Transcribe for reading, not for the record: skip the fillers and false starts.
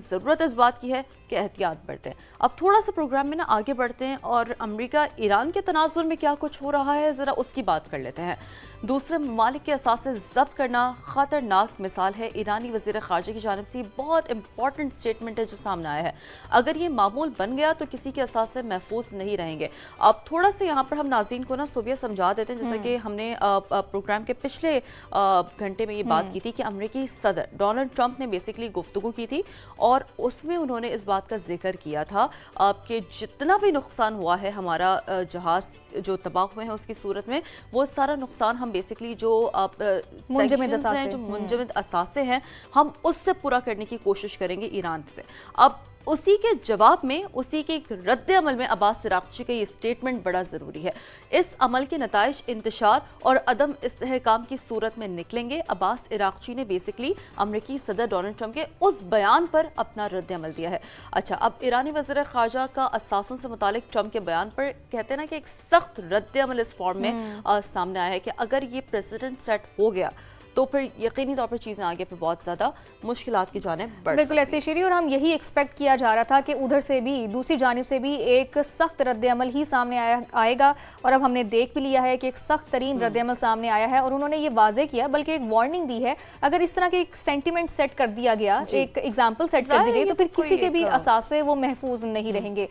ضرورت اس بات کی ہے کہ احتیاط برتیں۔ اب تھوڑا سا پروگرام میں آگے بڑھتے ہیں اور امریکہ ایران کے تناظر میں کیا کچھ ہو رہا ہے ذرا اس کی بات کر لیتے ہیں۔ دوسرے ممالک کے اثاثے ضبط کرنا خطرناک مثال ہے۔ ایرانی وزیر خارجہ کی جانب سے بہت امپورٹنٹ سٹیٹمنٹ ہے جو سامنے آیا ہے۔ اگر یہ معمول بن گیا تو کسی کے اثاثے محفوظ نہیں رہیں گے۔ اب تھوڑا سا یہاں پر ہم ناظرین کو صوبیہ سمجھا دیتے ہیں، جیسا کہ ہم نے پروگرام کے پچھلے گھنٹے میں یہ بات کی تھی کہ امریکی صدر ڈونلڈ ٹرمپ نے بیسیکلی گفتگو کی تھی اور اس میں انہوں نے اس بات کا ذکر کیا تھا کہ جتنا بھی نقصان ہوا ہے ہمارا جہاز جو تباہ ہوئے ہیں اس کی صورت میں، وہ سارا نقصان ہم بیسیکلی جو منجمد اثاثے ہیں ہم اس سے پورا کرنے کی کوشش کریں گے ایران سے۔ اب اسی کے جواب میں، اسی کے رد عمل میں عباس عراقچی کا یہ سٹیٹمنٹ بڑا ضروری ہے۔ اس عمل کے نتائج انتشار اور عدم استحکام کی صورت میں نکلیں گے۔ عباس عراقچی نے بیسیکلی امریکی صدر ڈونلڈ ٹرمپ کے اس بیان پر اپنا رد عمل دیا ہے۔ اچھا، اب ایرانی وزیر خارجہ کا اثاثوں سے متعلق ٹرمپ کے بیان پر کہتے ہیں نا کہ ایک سخت رد عمل اس فارم میں سامنے آیا ہے کہ اگر یہ پریزیڈنٹ سیٹ ہو گیا تو پھر یقینی طور پر چیزیں آگے پہ بہت زیادہ مشکلات کی جانب بڑھ سکتی ہیں۔ بالکل ایسے شیری، اور ہم یہی ایکسپیکٹ کیا جا رہا تھا کہ ادھر سے بھی دوسری جانب سے بھی ایک سخت رد عمل ہی سامنے آئے گا، اور اب ہم نے دیکھ بھی لیا ہے کہ ایک سخت ترین رد عمل سامنے آیا ہے، اور انہوں نے یہ واضح کیا بلکہ ایک وارننگ دی ہے اگر اس طرح کے ایک سینٹیمنٹ سیٹ کر دیا گیا، ایک ایگزامپل سیٹ کر دی گئی تو پھر کسی کے بھی اثاثے وہ محفوظ نہیں رہیں گے۔